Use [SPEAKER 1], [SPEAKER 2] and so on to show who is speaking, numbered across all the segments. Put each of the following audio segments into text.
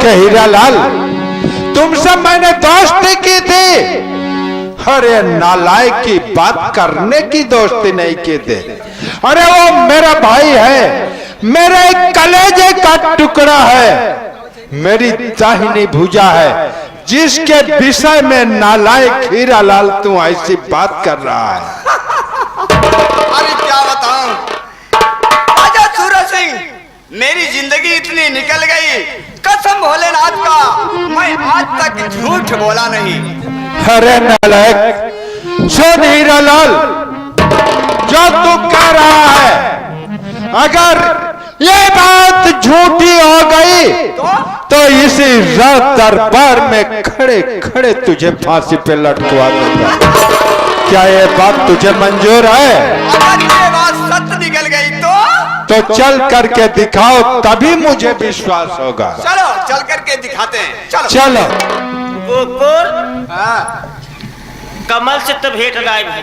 [SPEAKER 1] से हीरालाल, तुमसे मैंने दोस्ती की थी। अरे नालायक की बात करने की दोस्ती नहीं की थी। अरे वो मेरा भाई है, मेरे कलेजे का टुकड़ा है, मेरी दाहिनी भुजा है, जिसके विषय में नालायक हीरालाल तू ऐसी बात कर रहा है।
[SPEAKER 2] अरे क्या बताऊं राजा सूरज सिंह, मेरी जिंदगी इतनी निकल गई, कसम भोलेनाथ का मैं आज तक झूठ बोला नहीं।
[SPEAKER 1] अरे नालायक, सुन हीरालाल, जो तू कह रहा है, अगर ये बात झूठी हो गई तो इसी रात दरबार में खड़े खड़े तुझे फांसी पे लटकवा दूंगा। क्या ये बात तुझे मंजूर है?
[SPEAKER 2] अगर ये बात सच निकल गई
[SPEAKER 1] तो चल करके दिखाओ, तभी मुझे विश्वास होगा।
[SPEAKER 2] चलो चल करके दिखाते हैं। चलो
[SPEAKER 1] चलो।
[SPEAKER 3] गोकुल, कमल से तो भेंट गायब है।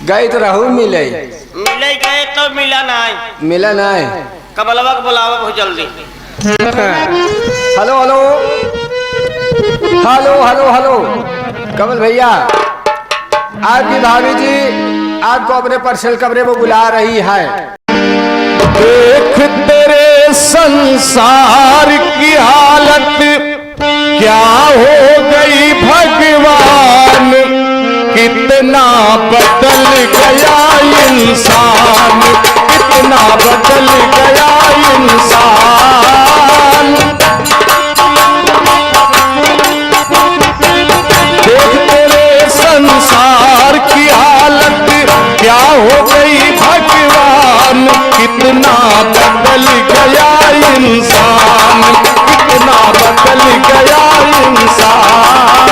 [SPEAKER 4] गई तो रहू मिले
[SPEAKER 3] गए तो मिला नहीं।
[SPEAKER 4] मिला नहीं।
[SPEAKER 3] कमलवा को बुलावा बहुत जल्दी।
[SPEAKER 4] Hello hello hello hello hello, Kamal भैया, आपकी भाभी जी आपको अपने पर्सनल कमरे में बुला रही है।
[SPEAKER 1] देख तेरे संसार की हालत क्या हो गई भगवान, कितना बदल गया इंसान, कितना बदल गया इंसान। देख तेरे संसार की हालत क्या हो गई भगवान, कितना बदल गया इंसान, कितना बदल गया इंसान।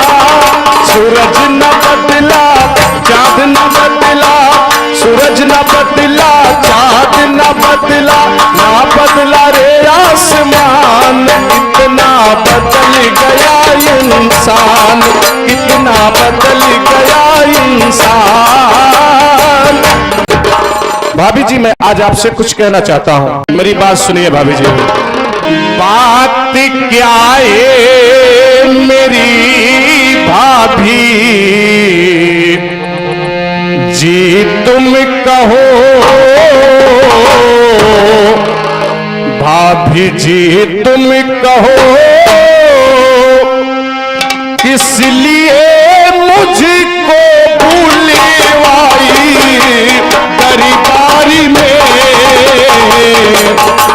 [SPEAKER 1] सूरज न बदला, चाँद न बदला, सूरज न बदला, चाँद न बदला, ना बदला रे आसमान, कितना बदल गया इंसान, कितना बदल गया इंसान। भाभी जी, मैं आज आपसे कुछ कहना चाहता हूँ, मेरी बात सुनिए भाभी जी। बात क्या है मेरी भाभी जी, तुम कहो भाभी जी, तुम कहो किस लिए मुझको भूलवाई गरीबारी में,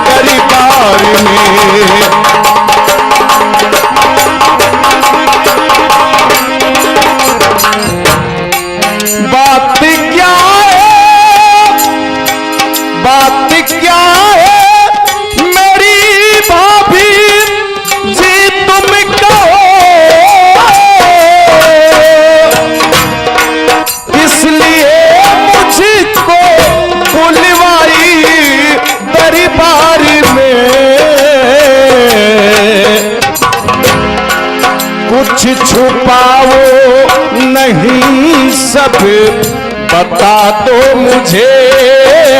[SPEAKER 1] गरीबारी में। बात क्या है, बात क्या है मेरी भाभी जी, तुम कहो इसलिए मुझको बुलवाई दरबार में। कुछ छुपाओ नहीं, सब बता दो मुझे,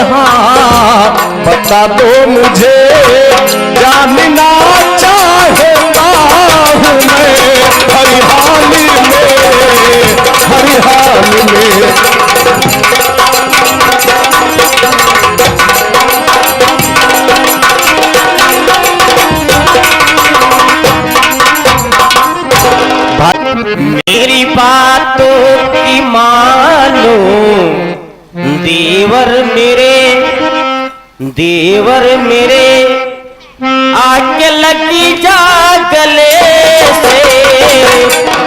[SPEAKER 1] हाँ बता दो मुझे, जानना चाहता हूँ मैं हर हाल में, हर हाल में।
[SPEAKER 3] मेरी बातों की मानो देवर मेरे, देवर मेरे, आके लगी जा गले से,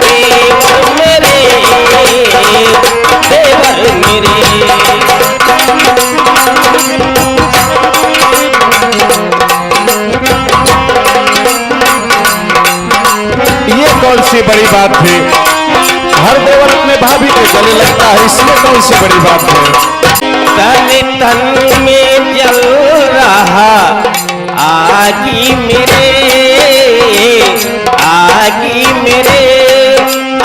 [SPEAKER 3] देवर मेरे, देवर मेरे।
[SPEAKER 1] ये कौन सी बड़ी बात है? हर देवर अपने भाभी के गले लगता है, इसमें कौन सी बड़ी बात है?
[SPEAKER 3] तन तन में जल रहा आगी मेरे, आगी मेरे,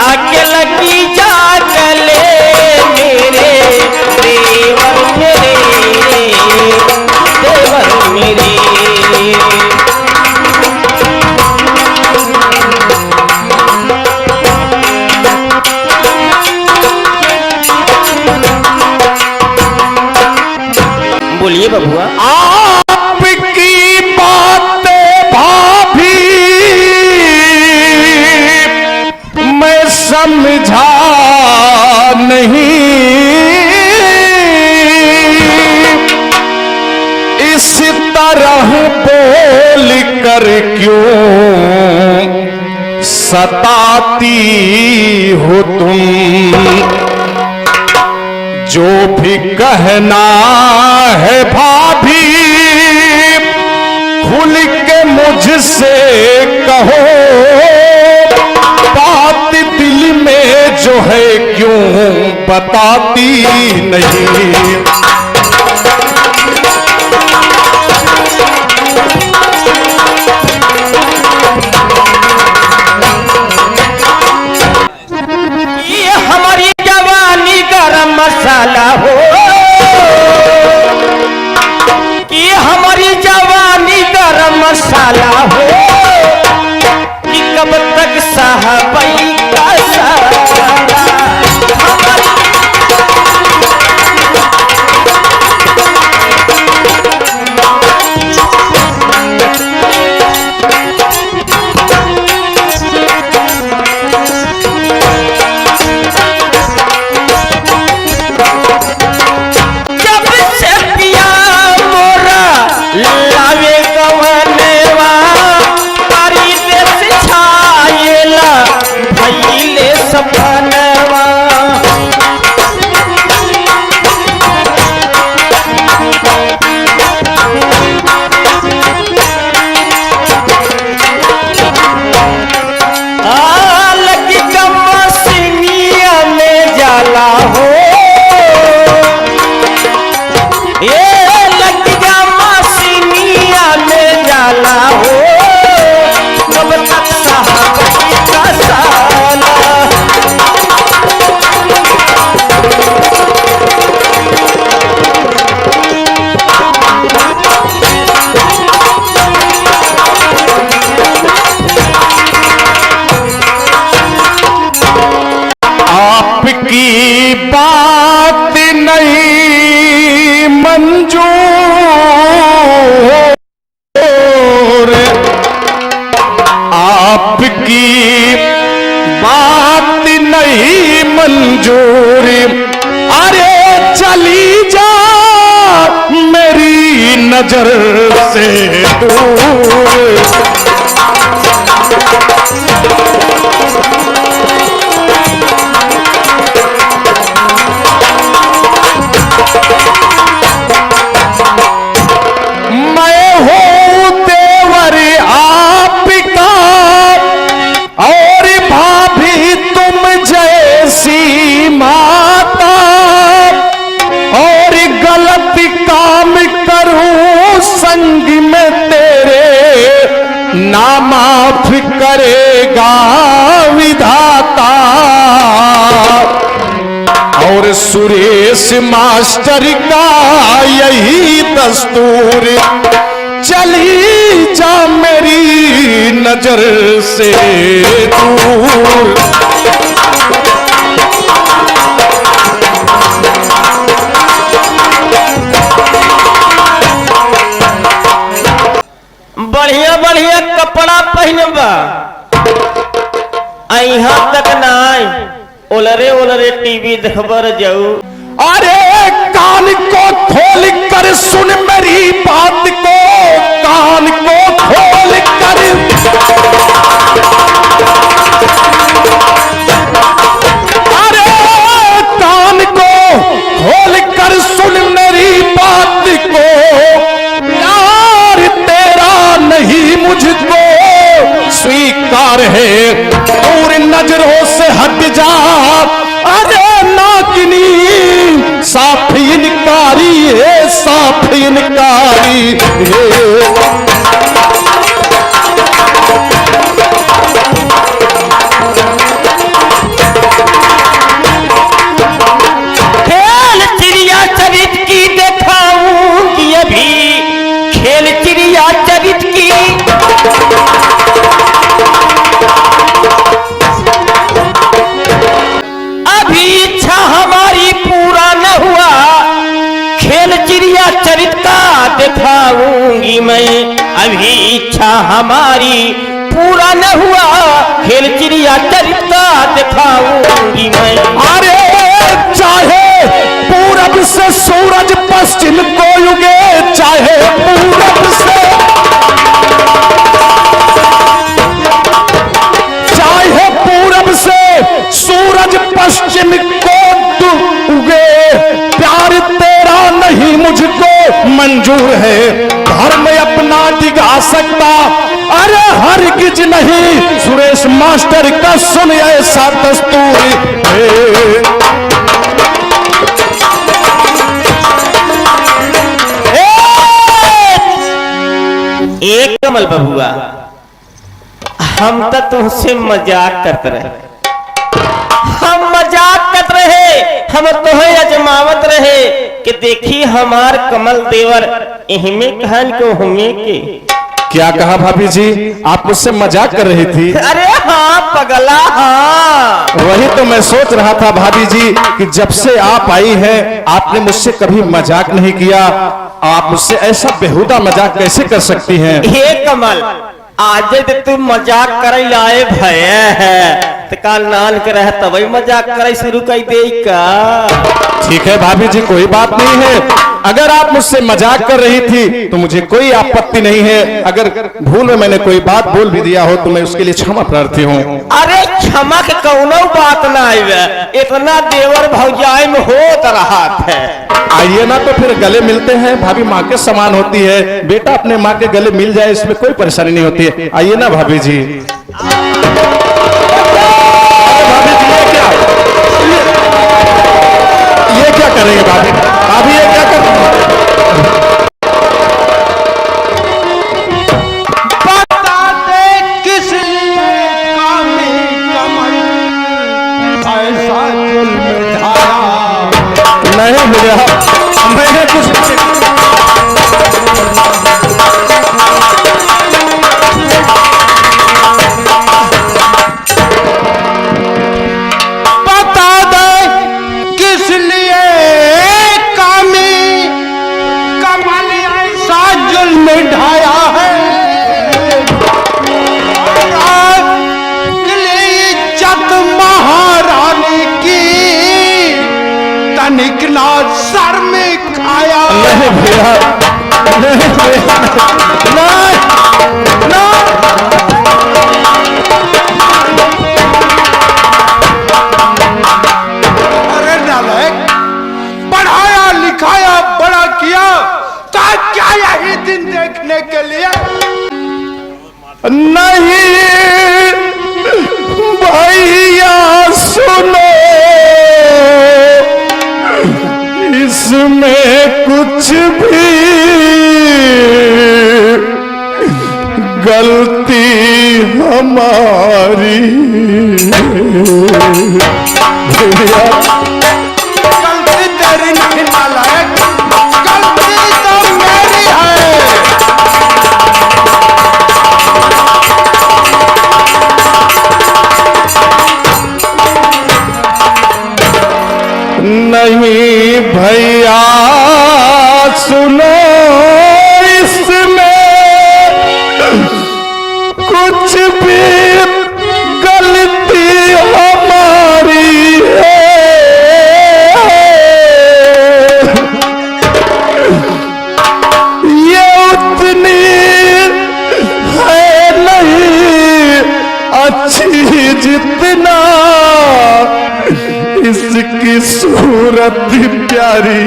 [SPEAKER 3] आके लगी जा गले मेरे, देवर मेरे, देवर मेरे। बोलिए बबुआ।
[SPEAKER 1] आपकी बातें भाभी मैं समझा नहीं, इस तरह बोल कर क्यों सताती हो तुम। जो भी कहना है भाभी खुल के मुझसे कहो, बात दिल में जो है क्यों बताती नहीं।
[SPEAKER 3] ये हमारी जवानी गरम मसाला हो, कि हमारी जवानी गरम मसाला हो, कि कब तक साहबई का साला।
[SPEAKER 1] आपकी बात नहीं मंजूर, आपकी बात नहीं मंजूर। अरे चली जा मेरी नजर से दूर। माता और गलत काम करूं संग में तेरे ना माफ करेगा विधाता। और सुरेश मास्टर का यही दस्तूर, चली जा मेरी नजर से दूर।
[SPEAKER 3] बढ़िया बढ़िया कपड़ा पहनबा, यहाँ तक नाई ओलरे ओलरे टीवी देखबर जाऊ।
[SPEAKER 1] अरे कान को खोल कर सुन मेरी बात को, कान को खोल कर। अरे कान को खोल कर सुन मेरी बात को, यार तेरा नहीं मुझको स्वीकार है, दूर नजरों से हट जा। अरे नागिनी साफ इनकारी है, साफ इनकारी है।
[SPEAKER 3] खेल चिड़िया चरित की दिखाऊंगी अभी, खेल चिड़िया चरित की। इच्छा हमारी पूरा न हुआ, खेल चिड़िया चरित का हमारी पूरा न हुआ खेल चिड़िया चरिता दिखाऊंगी मैं।
[SPEAKER 5] अरे चाहे पूरब से सूरज पश्चिम को उगे, चाहे पूरब से सूरज पश्चिम को उगे, प्यार तेरा नहीं मुझको मंजूर है, धर्म अपना दिखा सकता अरे हरगिज नहीं, सुरेश मास्टर का सुन ऐसा दस्तूर है।
[SPEAKER 3] एक कमल बबुआ, हम तो तुमसे मजाक करते रहे, हम मजाक कर रहे, हम तुम्हें अजमावत रहे कि देखी हमार कमल देवर इहमे कहन को हमें के।
[SPEAKER 5] क्या कहा भाभी जी, आप मुझसे मजाक कर रही थी?
[SPEAKER 3] अरे हाँ पगला, हाँ
[SPEAKER 5] वही तो मैं सोच रहा था भाभी जी कि जब से आप आई हैं आपने मुझसे कभी मजाक नहीं किया, आप मुझसे ऐसा बेहुदा मजाक कैसे कर सकती हैं?
[SPEAKER 3] ये कमल आज तू मजाक करे लाए भय है, तो काल नान के रह तब मजाक करे शुरू कर दे का।
[SPEAKER 5] ठीक है भाभी जी, कोई बात नहीं है, अगर आप मुझसे मजाक कर रही थी तो मुझे कोई आपत्ति नहीं है, अगर भूल में मैंने कोई बात बोल भी दिया हो तो मैं उसके लिए क्षमा प्रार्थी हूँ।
[SPEAKER 3] अरे क्षमा के कौनो बात ना आवे, इतना देवर भौजाई में होत रहा है।
[SPEAKER 5] आइए ना तो फिर गले मिलते हैं, भाभी माँ के समान होती है, बेटा अपने माँ के गले मिल जाए इसमें कोई परेशानी नहीं होती है। आइए ना भाभी जी। ये क्या करेंगे भाभी? भाभी ये क्या कर रही हैं?
[SPEAKER 1] बता दे किस लिए कामी कमल ऐसा जुल्म ढाया।
[SPEAKER 5] नहीं भैया, मैंने कुछ
[SPEAKER 1] निकला सर में खाया।
[SPEAKER 5] नहीं भैया, नहीं भैया, नहीं, नहीं।
[SPEAKER 1] अरे नालायक, पढ़ाया लिखाया बड़ा किया तो क्या यही दिन देखने के लिए?
[SPEAKER 5] नहीं भैया सुनो, इसमें कुछ भी गलती हमारी भैया।
[SPEAKER 1] गलती तेरी नहीं नालायक, गलती तो मेरी है।
[SPEAKER 5] नहीं भैया सुनो, इसमें कुछ भी गलती हमारी है, ये उतनी है नहीं अच्छी जितना इसकी सूरत प्यारी।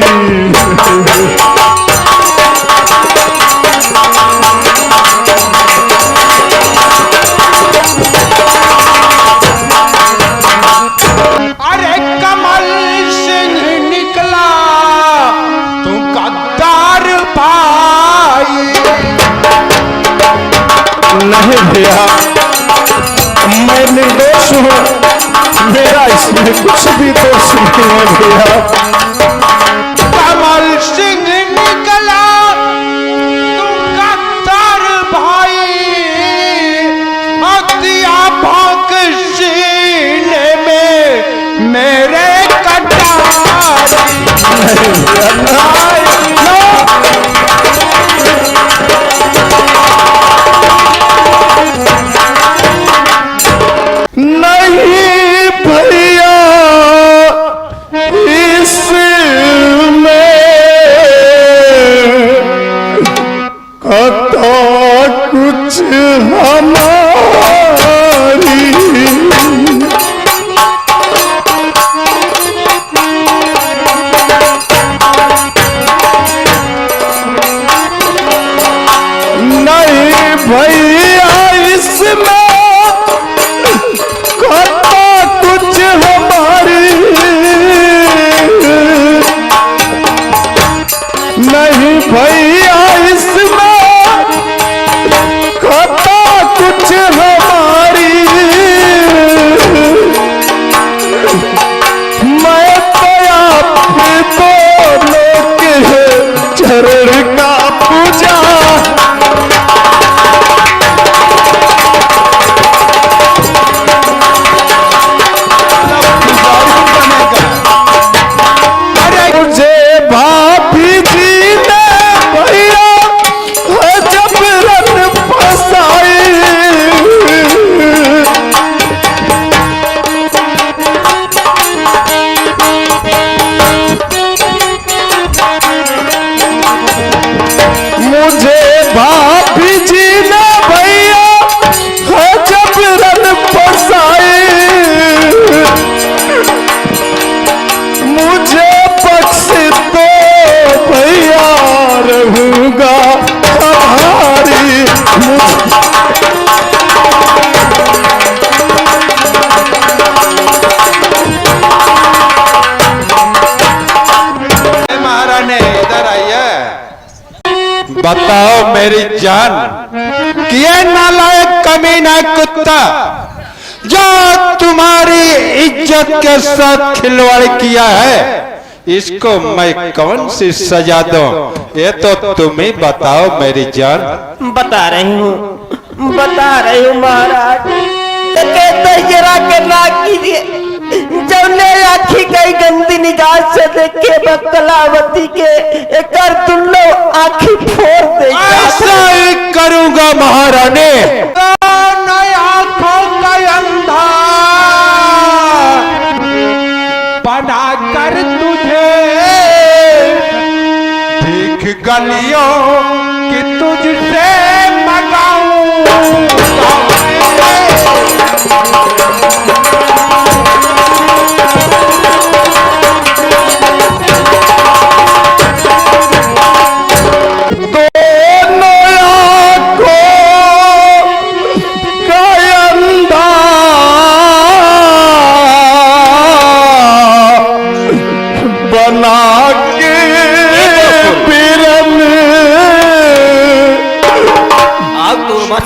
[SPEAKER 1] अरे कमल सिंह निकला तू गद्दार भाई।
[SPEAKER 5] नहीं भैया, मैं निर्दोष हूँ, मेरा इसमें कुछ भी दोष नहीं है भैया।
[SPEAKER 1] कमल सिंह निकला तू गद्दार भाई, हत्या भोंक सीने में मेरे कटार।
[SPEAKER 5] नहीं भैया,
[SPEAKER 1] बताओ मेरी जान कि ये नालायक कमीना कुत्ता जो तुम्हारी इज्जत के साथ खिलवाड़ किया है, इसको मैं कौन सी सजा दूं? ये तो तुम ही बताओ मेरी जान।
[SPEAKER 3] बता रही हूँ महाराज। कहते जरा के ना कीजिए, जौने आखी गई गंदी निगाह से देखे कलावती के एक तुम लोग आखी फोड़ दे।
[SPEAKER 1] ऐसा ही करूंगा महारानी। आंखों का अंधा बना कर तुझे ठीक गलियों कि तुझसे मगाऊं।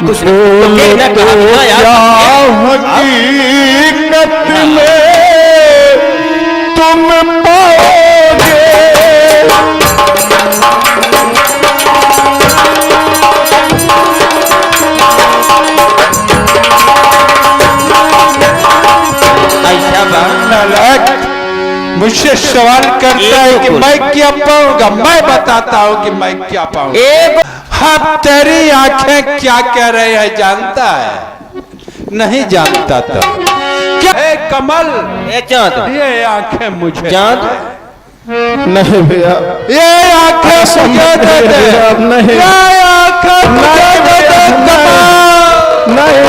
[SPEAKER 3] कुछ हकीकत
[SPEAKER 5] में तुम पाओगे।
[SPEAKER 3] ऐसा बात
[SPEAKER 1] मुझसे सवाल करता है कि मैं क्या पाऊंगा। मैं बताता हूँ कि मैं क्या पाऊंगा। अब तेरी आंखें क्या कह रहे हैं जानता है? नहीं जानता तो क्या है कमल?
[SPEAKER 3] चांद,
[SPEAKER 1] ये आंखें मुझे
[SPEAKER 3] चांद
[SPEAKER 5] नहीं भैया,
[SPEAKER 1] ये आंखें मुझे दे दे।
[SPEAKER 5] नहीं,
[SPEAKER 1] ये आंखें मुझे दे दे कमल।
[SPEAKER 5] नहीं,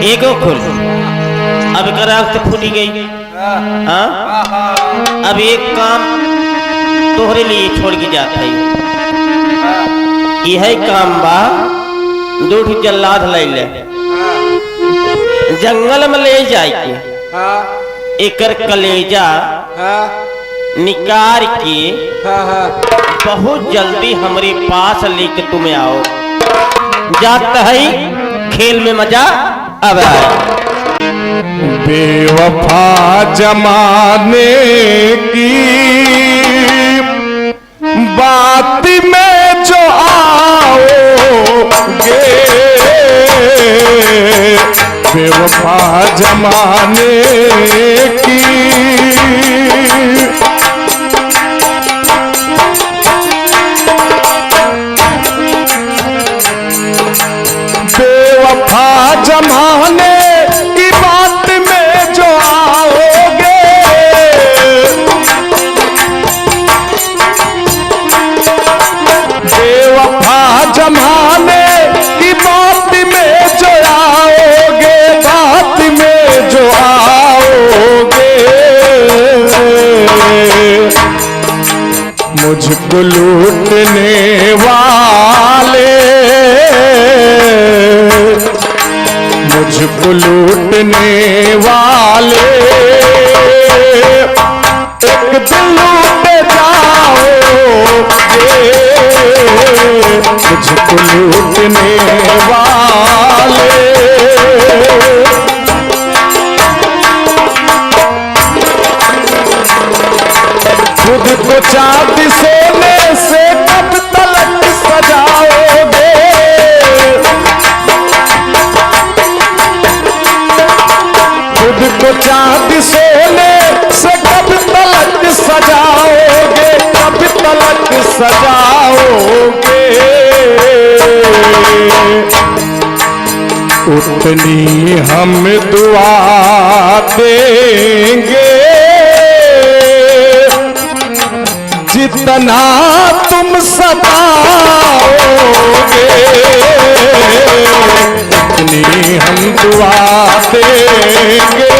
[SPEAKER 3] एगो खुल अब कर आग तो फूटी गई। हाँ, अब एक काम तोहरे लिए छोड़ के जाता है। यही काम बा, दूठ जल्लाद ले ले जंगल में ले जाके एकर कलेजा निकाल के बहुत जल्दी हमारे पास लेके तुम्हें आओ। जाता है खेल में मजा अब आए।
[SPEAKER 5] बेवफा जमाने की बात में जो आओगे, बेवफा जमाने की बेवफा जमाने की बात में जो आओगे, बेवफा जमाने की बात में जो आओगे, बात में जो आओगे, मुझको लूटने वाले, मुझको लूटने वाले एक दिन लूट जाओगे, मुझको लूटने वाले। खुद को चांदी सोने से कब तलक सजाओगे, खुद को चांदी सोने से कब तलक सजाओगे, कब तलक सजाओगे। उतनी हम दुआ देंगे जितना तुम सताओगे, उतनी हम दुआ देंगे,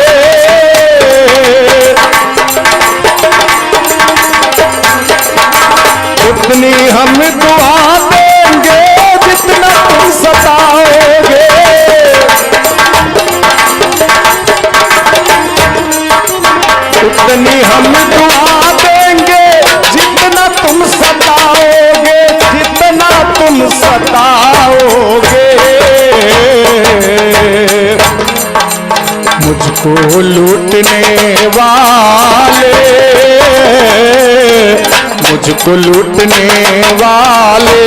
[SPEAKER 5] उतनी हम दुआ देंगे जितना तुम सताओगे, उतनी हम दुआ देंगे जितना तुम सताओगे, जितना तुम सताओगे। मुझको लूटने वाले, मुझको लूटने वाले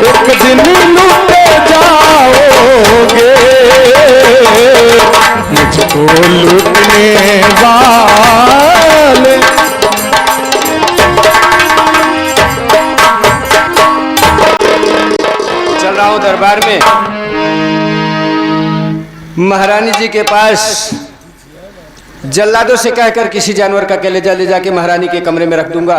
[SPEAKER 5] एक दिन लूटे जाओगे, मुझको लूटने वाले।
[SPEAKER 4] चल रहा हूं दरबार में, महारानी जी के पास जल्लादों से कहकर किसी जानवर का कलेजा ले जाके महारानी के कमरे में रख दूंगा।